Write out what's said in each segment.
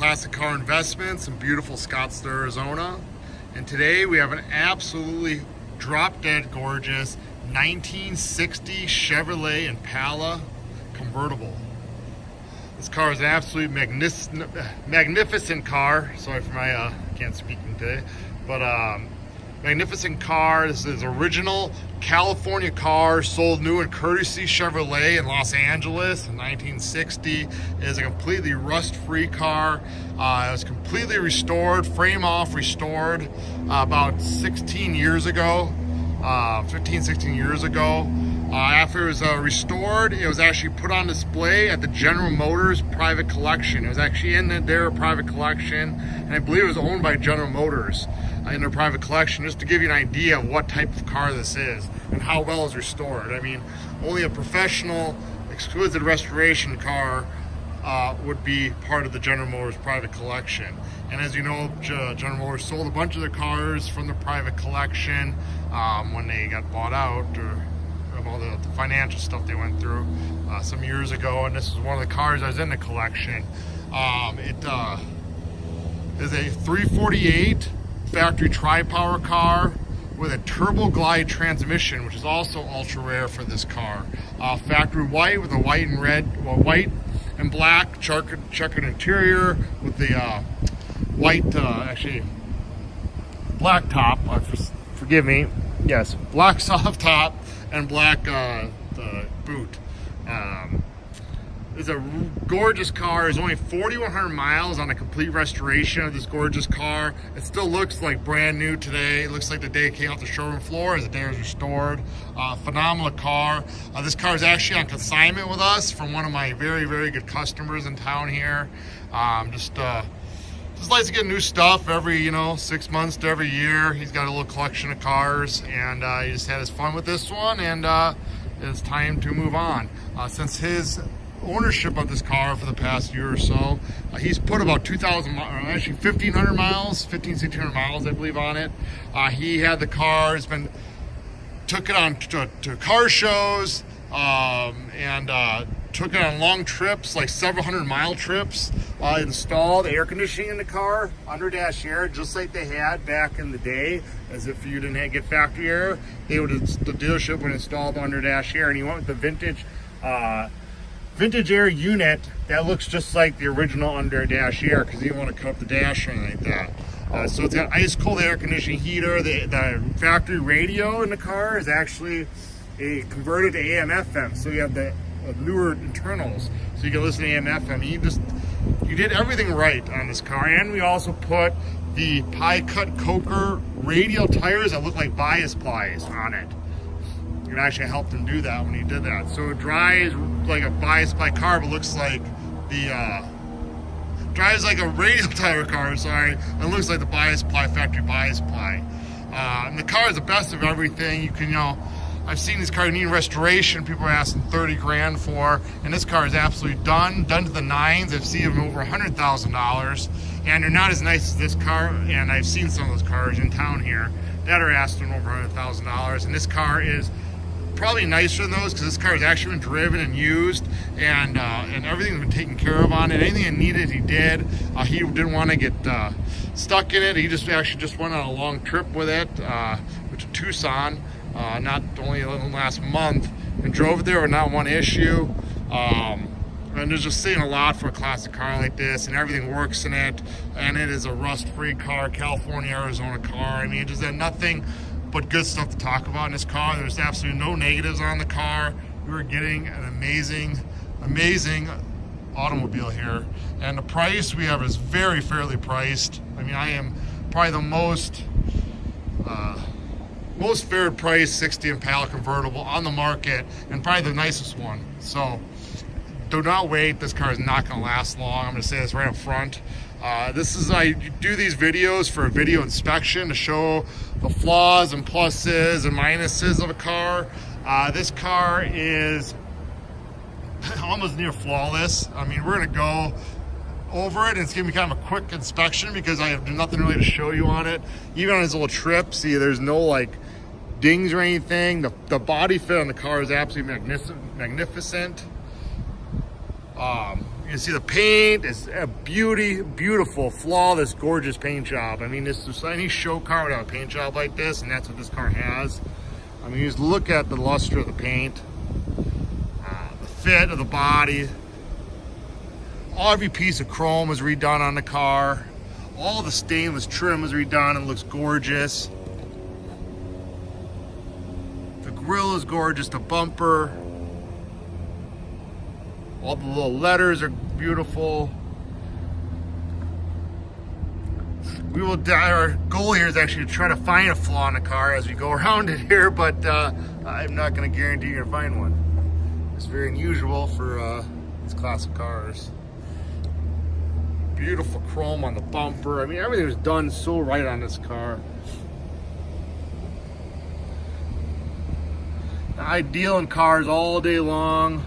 Classic Car Investments in beautiful Scottsdale, Arizona. And today we have an absolutely drop-dead gorgeous 1960 Chevrolet Impala Convertible. This car is an absolutely magnificent car. Sorry for my can't speak today, but magnificent car. This is original California car, sold new in Courtesy Chevrolet in Los Angeles in 1960. It is a completely rust-free car. It was completely restored, frame off restored about 16 years ago, 15, 16 years ago. After it was restored, it was actually put on display at the General Motors private collection. It was actually in their private collection, and I believe it was owned by General Motors in their private collection, just to give you an idea of what type of car this is and how well it's restored. I mean, only a professional, exquisite restoration car would be part of the General Motors private collection. And as you know, General Motors sold a bunch of their cars from the private collection when they got bought out, or of all the financial stuff they went through some years ago. And this is one of the cars that was in the collection. It is a 348 factory tri-power car with a TurboGlide transmission, which is also ultra rare for this car. Factory white with a white and red, well, white and black checkered interior with the white, actually black top. Forgive me. Yes, black soft top and black boot. It's a gorgeous car. It's only 4,100 miles on a complete restoration of this gorgeous car. It still looks like brand new today. It looks like the day it came off the showroom floor as the day it was restored. Phenomenal car. This car is actually on consignment with us from one of my very, very good customers in town here. Just likes to get new stuff every 6 months to every year. He's got a little collection of cars, and he just had his fun with this one, and it's time to move on. Since his ownership of this car for the past year or so, he's put about 2,000, actually 1,500 miles, 1,600 miles, I believe, on it. He had the car, took it on to car shows, and took it on long trips, like several 100-mile trips. Installed air conditioning in the car, under dash air, just like they had back in the day. As if you didn't get factory air, the dealership would install the under dash air, and he went with the vintage air unit that looks just like the original under dash air, because you don't want to cut up the dash or anything like that. So it's got ice cold air conditioning heater. The factory radio in the car is actually converted to AM FM, so you have the newer internals, so you can listen to AM FM. You did everything right on this car. And we also put the pie cut Coker radial tires that look like bias plies on it. It actually helped him do that when he did that. So it drives like a bias ply car, but looks like drives like a radial tire car, sorry, and looks like the bias ply, factory bias ply. And the car is the best of everything. You can, I've seen these cars need restoration. People are asking 30 grand for, and this car is absolutely done to the nines. I've seen them over $100,000, and they're not as nice as this car. And I've seen some of those cars in town here that are asking over $100,000, and this car is probably nicer than those, because this car has actually been driven and used, and everything's been taken care of on it. Anything it needed, he did. He didn't want to get stuck in it. He just went on a long trip with it, which is Tucson. Not only last month, and drove there with not one issue. And there's just saying a lot for a classic car like this, and everything works in it, and it is a rust-free car, California, Arizona car. I mean, it just had nothing but good stuff to talk about in this car. There's absolutely no negatives on the car. We were getting an amazing automobile here, and the price we have is very fairly priced. I mean, I am probably the most fair price 60 Impala convertible on the market, and probably the nicest one. So do not wait. This car is not going to last long. I'm going to say this right up front. I do these videos for a video inspection to show the flaws and pluses and minuses of a car. This car is almost near flawless. I mean, we're going to go over it, and it's going to be kind of a quick inspection because I have nothing really to show you on it. Even on his little trip, see, there's no like dings or anything. The body fit on the car is absolutely magnificent. You can see the paint is a beautiful, flawless, gorgeous paint job. I mean, this is any show car would have a paint job like this, and that's what this car has. I mean, you just look at the luster of the paint, the fit of the body. Every piece of chrome was redone on the car. All the stainless trim was redone and looks gorgeous. The grille is gorgeous, the bumper. All the little letters are beautiful. Our goal here is actually to try to find a flaw in the car as we go around it here, but I'm not going to guarantee you're going to find one. It's very unusual for these classic cars. Beautiful chrome on the bumper. I mean, everything was done so right on this car. Ideal in cars all day long.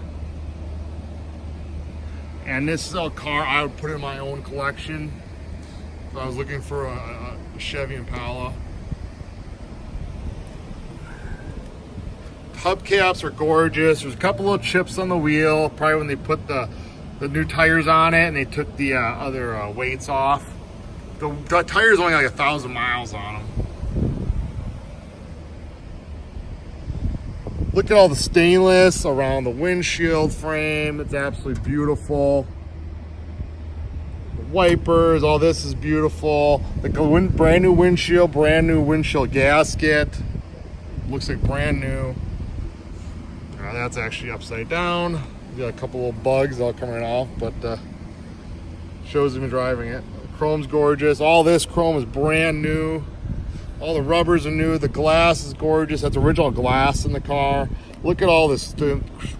And this is a car I would put in my own collection if I was looking for a Chevy Impala. Hubcaps are gorgeous. There's a couple little chips on the wheel, probably when they put the new tires on it and they took the other weights off. The tire's only like 1,000 miles on them. Look at all the stainless around the windshield frame. It's absolutely beautiful. The wipers, all this is beautiful. The brand new windshield gasket. Looks like brand new. That's actually upside down. Got a couple little bugs all coming off, but shows him driving it. The chrome's gorgeous. All this chrome is brand new. All the rubbers are new. The glass is gorgeous. That's original glass in the car. Look at all this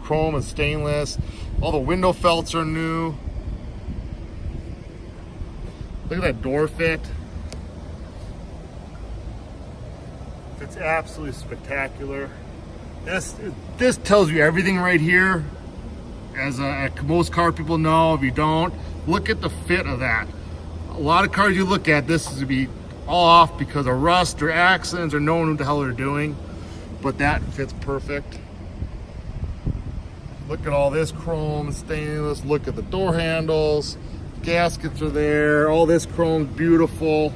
chrome and stainless. All the window felts are new. Look at that door fit. It's absolutely spectacular. This tells you everything right here. As most car people know, if you don't, look at the fit of that. A lot of cars you look at, this is to be all off because of rust or accidents or no one what the hell they're doing, but that fits perfect. Look at all this chrome, stainless. Look at the door handles, gaskets are there. All this chrome's beautiful.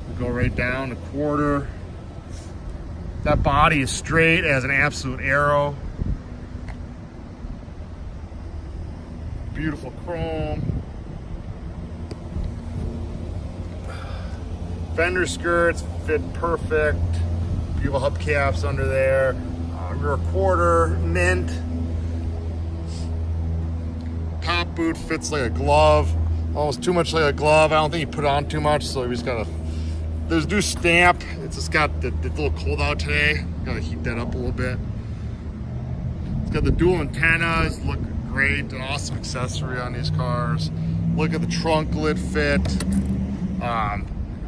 We go right down a quarter. That body is straight as an absolute arrow. Beautiful chrome. Fender skirts fit perfect. Beautiful hubcaps under there. Rear quarter, mint. Top boot fits like a glove. Almost too much like a glove. I don't think you put on too much, so you just gotta. There's a new stamp. It's just got the little cold out today. Gotta heat that up a little bit. It's got the dual antennas. Look great. An awesome accessory on these cars. Look at the trunk lid fit.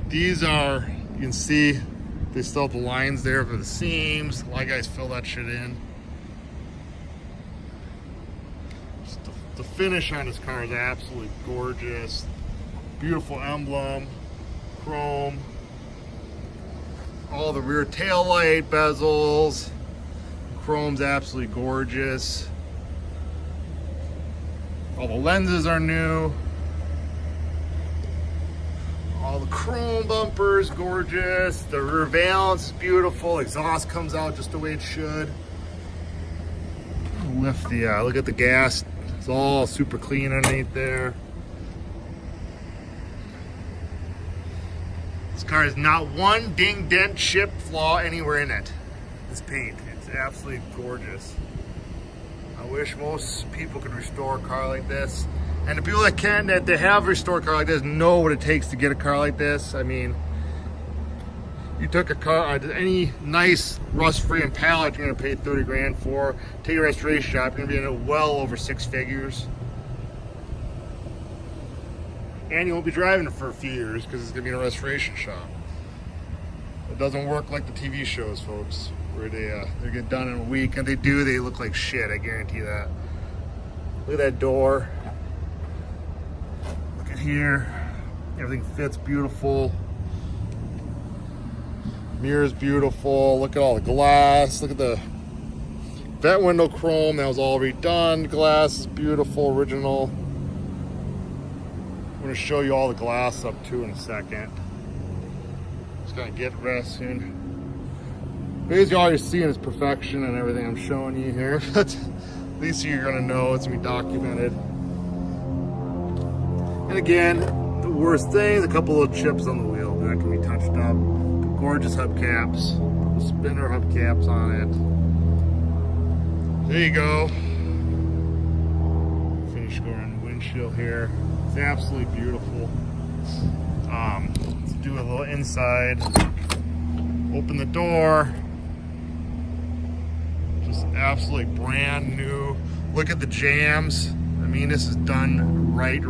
These are, you can see, they still have the lines there for the seams. A lot of guys fill that shit in. Just the finish on this car is absolutely gorgeous. Beautiful emblem, chrome. All the rear tail light bezels. Chrome's absolutely gorgeous. All the lenses are new. All the chrome bumpers, gorgeous. The rear valance is beautiful. Exhaust comes out just the way it should. Lift the, look at the gas. It's all super clean underneath there. This car has not one ding, dent, chip, flaw anywhere in it. This paint, it's absolutely gorgeous. I wish most people could restore a car like this. And the people that can, that they have restored a car like this, know what it takes to get a car like this. I mean, you took a car, any nice rust-free Impala, you're gonna pay 30 grand for. Take a restoration shop, you're gonna be in it well over 6 figures. And you won't be driving it for a few years because it's gonna be in a restoration shop. It doesn't work like the TV shows, folks, where they get done in a week, and they look like shit, I guarantee that. Look at that door. Look at here. Everything fits beautiful. Mirror's beautiful. Look at all the glass. Look at the Vent window chrome, that was all redone. Glass is beautiful, original. I'm gonna show you all the glass up too in a second. Just gonna get rest soon. Basically all you're seeing is perfection and everything I'm showing you here, but at least you're gonna know it's gonna be documented. And again, the worst thing is a couple of chips on the wheel that can be touched up. Gorgeous hubcaps, spinner hubcaps on it. There you go. Finish going on the windshield here. It's absolutely beautiful. Let's do a little inside. Open the door. Just absolutely brand new. Look at the jams. I mean, this is done right.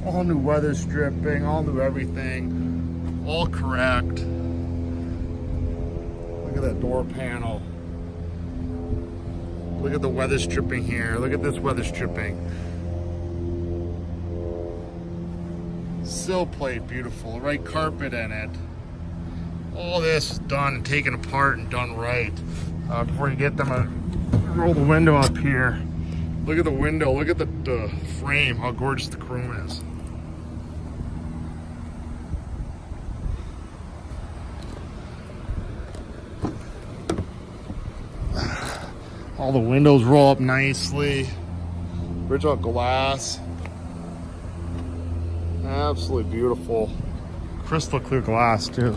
All new weather stripping, all new everything, all correct. Look at that door panel. Look at the weather stripping here. Look at this weather stripping. Sill plate, beautiful. Right carpet in it. All this is done and taken apart and done right. Before you get them, roll the window up here. Look at the window. Look at the frame. How gorgeous the chrome is. All the windows roll up nicely. Original glass. Absolutely beautiful. Crystal clear glass too.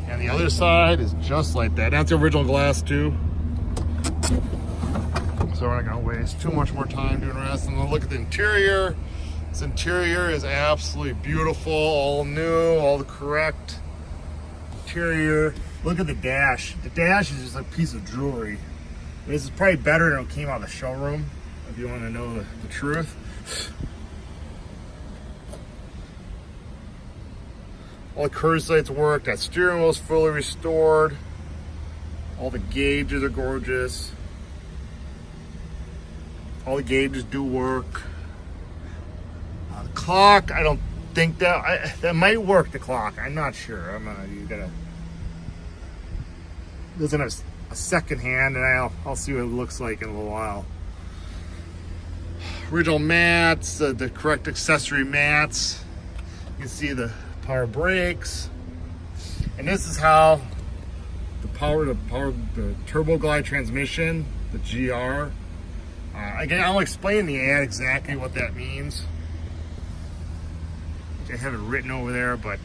And the other side is just like that. That's the original glass too. So we're not gonna waste too much more time doing the rest. And look at the interior. This interior is absolutely beautiful, all new, all the correct interior. Look at the dash. The dash is just a piece of jewelry. This is probably better than it came out of the showroom, if you want to know the truth. All the curve sights work. That steering wheel is fully restored. All the gauges are gorgeous. All the gauges do work. The clock, I don't think that might work. The clock, I'm not sure. You gotta. There's a second hand, and I'll see what it looks like in a little while. Original mats, the correct accessory mats. You can see the power brakes, and this is how the TurboGlide transmission, the GR. Again, I'll explain in the ad exactly what that means. I have it written over there, but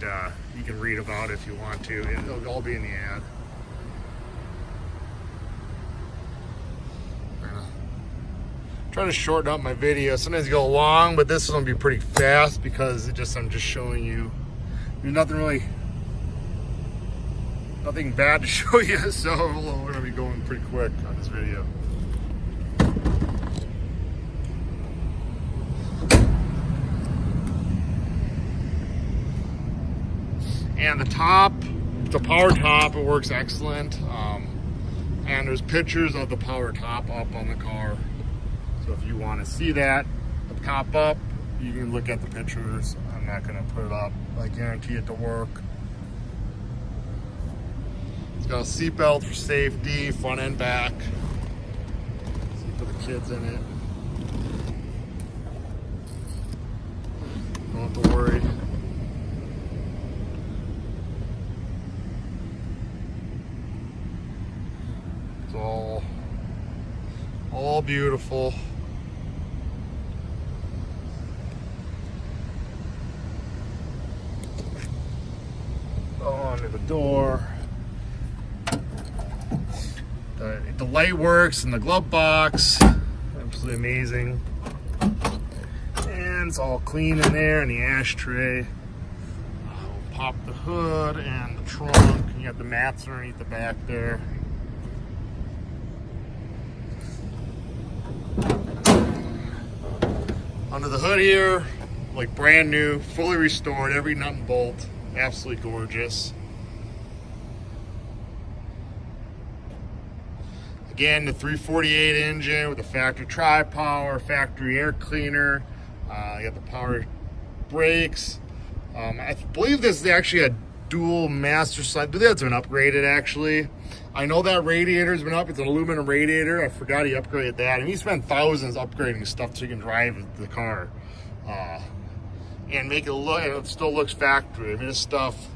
you can read about it if you want to. It'll all be in the ad. Try to shorten up my video. Sometimes you go long, but this is gonna be pretty fast because I'm just showing you. There's nothing bad to show you, so we're gonna be going pretty quick on this video. And the top, the power top, it works excellent. And there's pictures of the power top up on the car. So if you want to see that, the top up, you can look at the pictures. I'm not going to put it up. I guarantee it to work. It's got a seat belt for safety, front and back. Seat for the kids in it. Don't have to worry. It's all beautiful. Under the door. The light works in the glove box. Absolutely amazing. And it's all clean in there in the ashtray. We'll pop the hood and the trunk. You got the mats underneath the back there. Under the hood here, like brand new, fully restored, every nut and bolt. Absolutely gorgeous. Again, the 348 engine with the factory tri-power, factory air cleaner. You got the power brakes. I believe this is actually a dual master slide. That's been upgraded actually. I know that radiator's been up. It's an aluminum radiator. I forgot he upgraded that. And he spent thousands upgrading stuff so you can drive the car. And make it look, it still looks factory. I mean, this stuff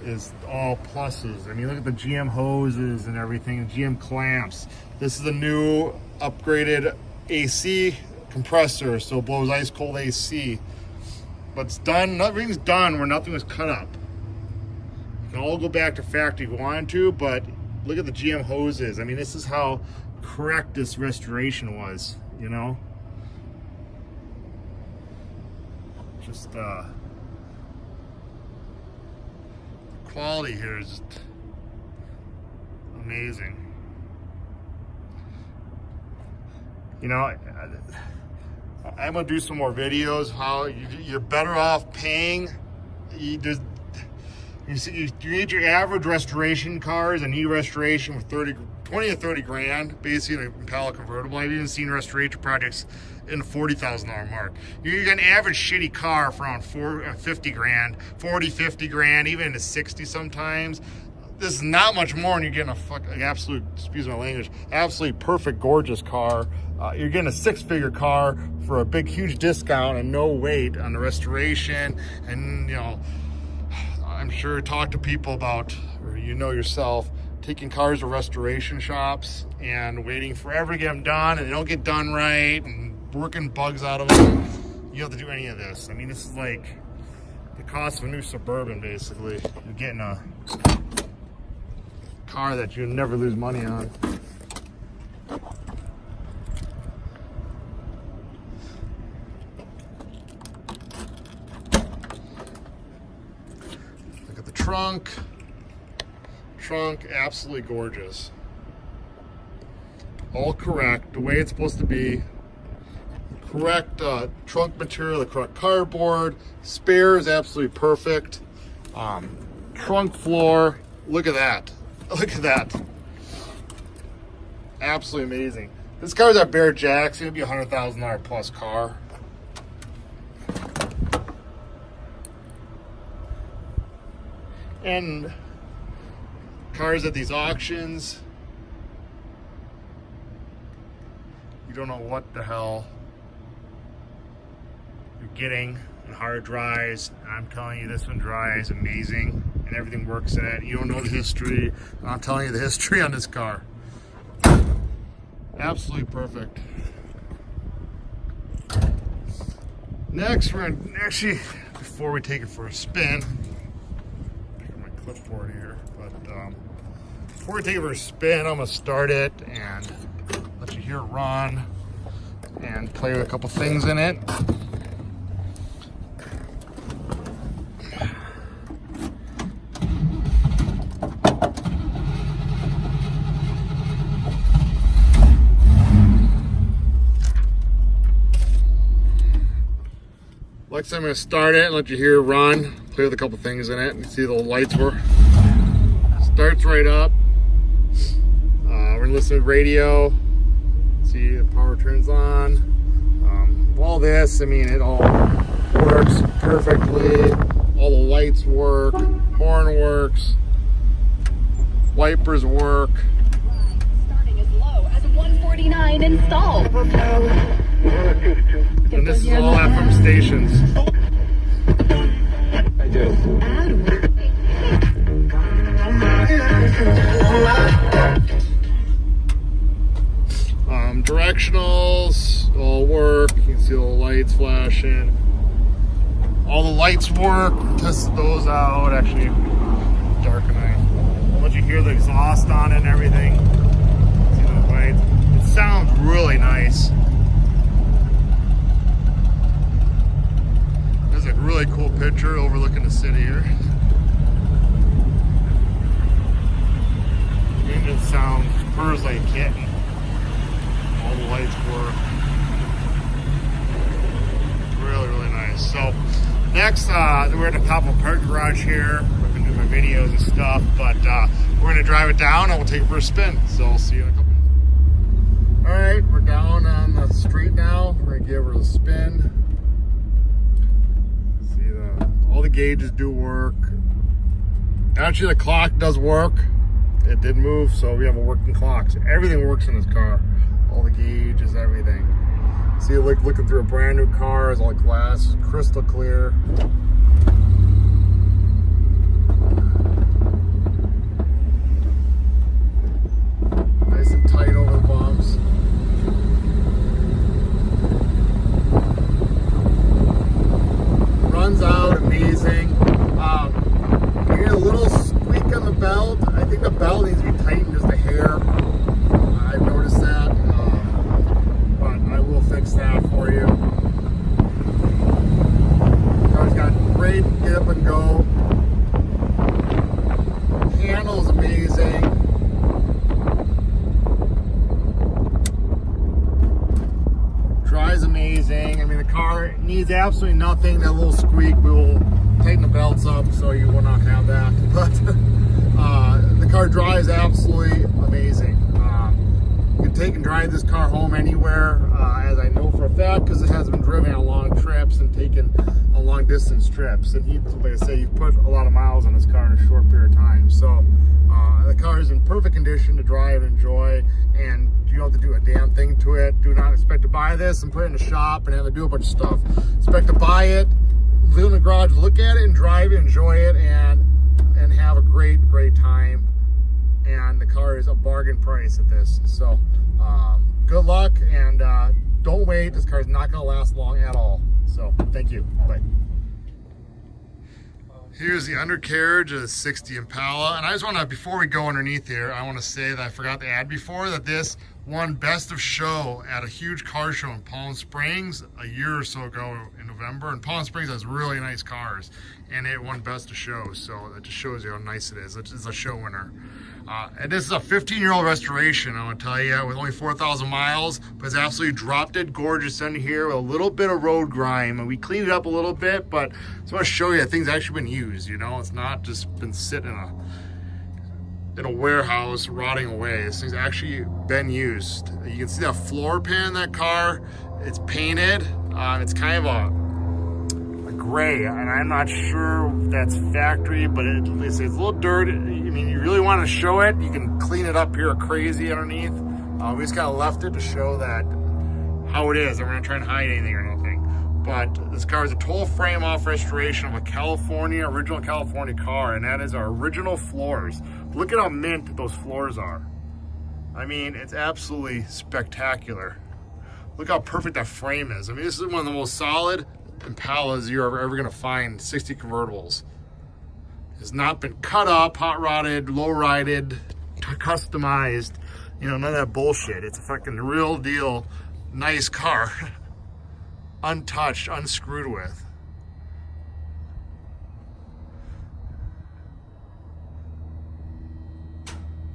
is all pluses. I mean, look at the GM hoses and everything, GM clamps. This is the new upgraded AC compressor, so it blows ice cold AC. But it's done, everything's done where nothing was cut up. You can all go back to factory if you want to, but look at the GM hoses. I mean, this is how correct this restoration was, you know? Just, quality here is just amazing. You know, I'm gonna do some more videos how you're better off paying. You need your average restoration cars and need restoration for 20 to 30 grand, basically an Impala Convertible. I've even seen restoration projects in the $40,000 mark. You get an average shitty car for around 50 grand, 40, 50 grand, even into 60 sometimes. This is not much more, and you're getting an absolute, excuse my language, absolutely perfect, gorgeous car. You're getting a six-figure car for a big, huge discount and no wait on the restoration. And, you know, I'm sure talk to people about, or you know yourself, taking cars to restoration shops and waiting forever to get them done, and they don't get done right, and working bugs out of them. You don't have to do any of this. I mean, this is like the cost of a new Suburban, basically. You're getting a car that you never lose money on. Look at the trunk. Trunk, absolutely gorgeous. All correct, the way it's supposed to be. Correct trunk material, the correct cardboard. Spare is absolutely perfect. Trunk floor, look at that. Look at that. Absolutely amazing. This car's at Barrett-Jackson. It'd be a $100,000 plus car. And cars at these auctions, you don't know what the hell you're getting and how it dries. I'm telling you, this one dries amazing and everything works in it. You don't know the history. I'm telling you the history on this car. Absolutely perfect. Next, we're gonna actually, before we take it for a spin, pick up my clipboard here, but before we take it for a spin, I'm gonna start it and let you hear it run and play with a couple things in it. Like I said, I'm going to start it and let you hear it run, play with a couple things in it. You see the lights work. Starts right up. We're going to listen to the radio. See the power turns on. All this, I mean, it all works perfectly. All the lights work. Horn works. Wipers work. Starting as low as $149 installed. And this is all FM stations. I do. Directionals all work. You can see all the lights flashing. All the lights work. Test those out. Actually, darkening. I'll let you hear the exhaust on it and everything. See those lights? It sounds really nice. There's a really cool picture overlooking the city here. The engine sounds purrs like a kitten. All the lights work. Really, really nice. So next, we're at the top of a park garage here. I'm gonna do my videos and stuff, but we're gonna drive it down and we'll take it for a spin. So I'll see you in a couple minutes. All right, we're down on the street now. We're gonna give her a spin. See the gauges do work. Actually, the clock does work. It did move, so we have a working clock. So everything works in this car. All the gauges, everything. See, like looking through a brand new car, is all glass, is crystal clear. Nice and tight over the bumps. Runs out amazing. You get a little squeak on the belt. I think the belt needs to be tightened just a hair. I've noticed that, but I will fix that for you. Car's got great get up and go. Handle's amazing. Drives amazing. I mean, the car needs absolutely nothing. That little squeak, we will tighten the belts up so you will not have that. But the car drives absolutely amazing. You can take and drive this car home anywhere, as I know for a fact, because it has been driven on long trips and taken on long distance trips. And like I say, you've put a lot of miles on this car in a short period of time. So the car is in perfect condition to drive and enjoy, and you don't have to do a damn thing to it. Do not expect to buy this and put it in the shop and have to do a bunch of stuff. Expect to buy it, live in the garage, look at it and drive it, enjoy it, and have a great time. And the car is a bargain price at this. So good luck, and don't wait. This car is not going to last long at all. So thank you. Bye. Here's the undercarriage of the 60 Impala. And I just want to, before we go underneath here, I want to say that I forgot to add before that this won Best of Show at a huge car show in Palm Springs a year or so ago in November. And Palm Springs has really nice cars, and it won Best of Show. So that just shows you how nice it is. It's a show winner. And this is a 15-year-old restoration, I want to tell you, with only 4,000 miles, but it's absolutely drop dead gorgeous under here with a little bit of road grime. And we cleaned it up a little bit, but I just want to show you that things actually been used, you know? It's not just been sitting in a warehouse rotting away. This thing's actually been used. You can see that floor pan in that car. It's painted. It's kind of a gray, and I'm not sure if that's factory, but it's a little dirt. I mean, you really want to show it, you can clean it up here crazy underneath. We just kind of left it to show that how it is. I'm not trying to hide anything or anything. But this car is a total frame off restoration of a original California car, and that is our original floors. Look at how mint those floors are. I mean, it's absolutely spectacular. Look how perfect that frame is. I mean, this is one of the most solid Impalas you're ever going to find. 60 convertibles. Has not been cut up, hot rodded, low rided, customized. You know, none of that bullshit. It's a fucking real deal, nice car. Untouched, unscrewed with.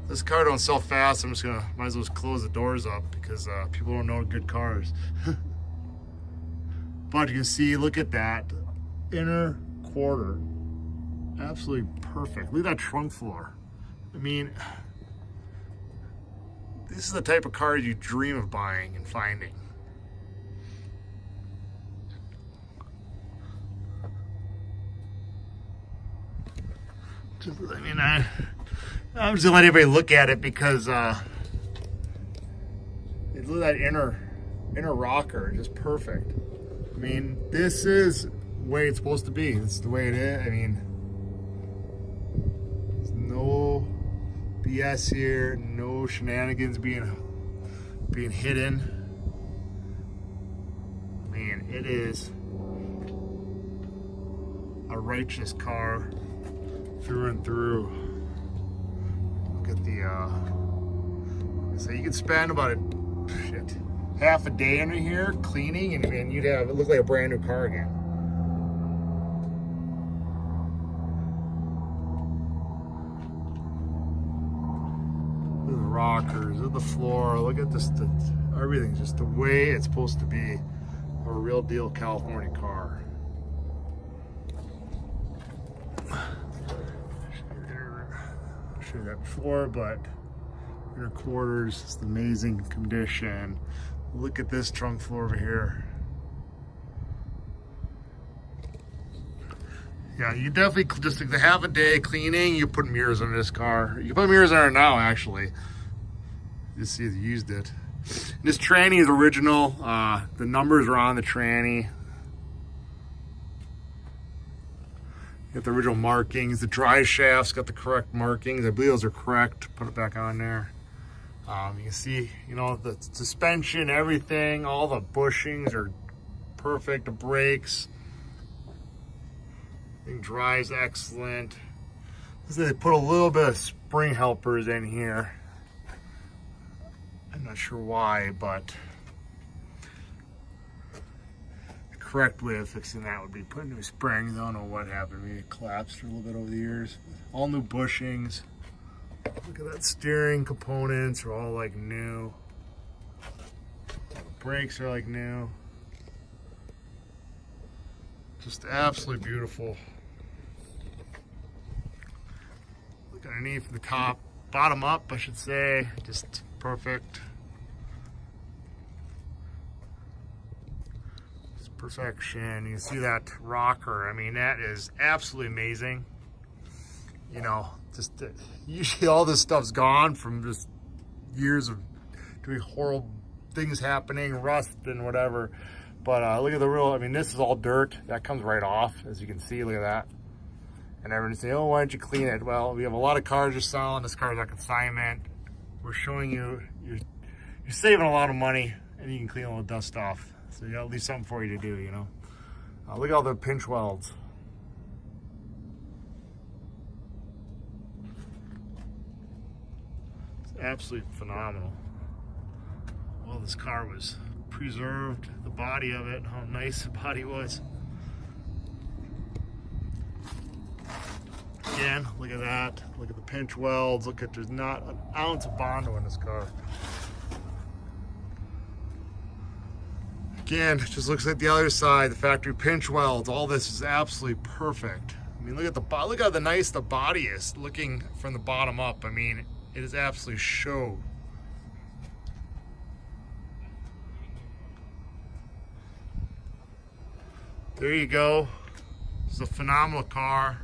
This car don't sell fast. I'm just gonna, might as well just close the doors up because people don't know good cars. But you can see, look at that inner quarter, absolutely perfect. Look at that trunk floor. I mean, this is the type of car you dream of buying and finding. Just, I mean, I'm just gonna let everybody look at it because look at that inner rocker, just perfect. I mean, this is the way it's supposed to be. This is the way it is. I mean, there's no BS here, no shenanigans being hidden. I mean, it is a righteous car through and through. Look at the so you can spend about half a day under here cleaning, and you'd have it look like a brand new car again. Look at the rockers, look at the floor, look at this, everything's just the way it's supposed to be. A real deal California car. I'll show you that before, but inner quarters, just amazing condition. Look at this trunk floor over here. Yeah, you definitely just like, to have a day cleaning, you put mirrors on this car. You can put mirrors on it now, actually. You see they used it. This tranny is original. The numbers are on the tranny. You got the original markings. The dry shaft's got the correct markings. I believe those are correct. Put it back on there. You can see, you know, the suspension, everything, all the bushings are perfect. The brakes, everything drives excellent. They put a little bit of spring helpers in here. I'm not sure why, but the correct way of fixing that would be putting new springs. I don't know what happened. Maybe it collapsed a little bit over the years. All new bushings. Look at that, steering components are all like new. The brakes are like new. Just absolutely beautiful. Look underneath from the top, bottom up, I should say, just perfect. It's perfection. You can see that rocker. I mean, that is absolutely amazing. You know, just usually all this stuff's gone from just years of doing horrible things happening, rust and whatever. But look at the real, I mean, this is all dirt. That comes right off, as you can see. Look at that. And everyone's saying, oh, why don't you clean it? Well, we have a lot of cars you're selling. This car is on consignment. We're showing you, you're saving a lot of money, and you can clean all the dust off. So you got at least something for you to do, you know. Look at all the pinch welds. Absolutely phenomenal. Well, this car was preserved, the body of it, how nice the body was. Again, look at that. Look at the pinch welds. Look at, there's not an ounce of Bondo in this car. Again, it just looks like the other side, the factory pinch welds. All this is absolutely perfect. I mean, look at the nice the body is looking from the bottom up. I mean, it is absolutely show. There you go. This is a phenomenal car.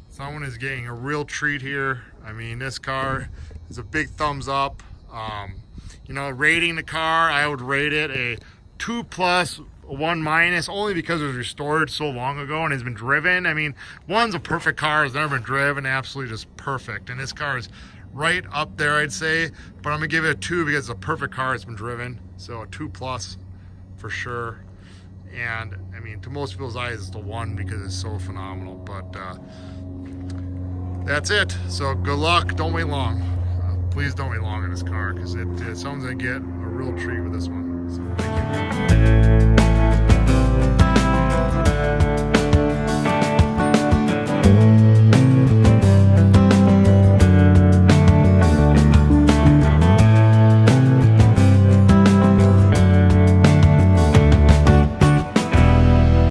Someone is getting a real treat here. I mean, this car is a big thumbs up. You know, rating the car, I would rate it a 2+, a 1-, only because it was restored so long ago and has been driven. I mean, 1's a perfect car, has never been driven, absolutely just perfect. And this car is right up there, I'd say. But I'm gonna give it a 2 because it's a perfect car, it's been driven. So a 2+ for sure. And I mean, to most people's eyes, it's the 1 because it's so phenomenal. But that's it. So good luck. Don't wait long. Please don't wait long in this car because someone's gonna get a real treat with this one. So thank you.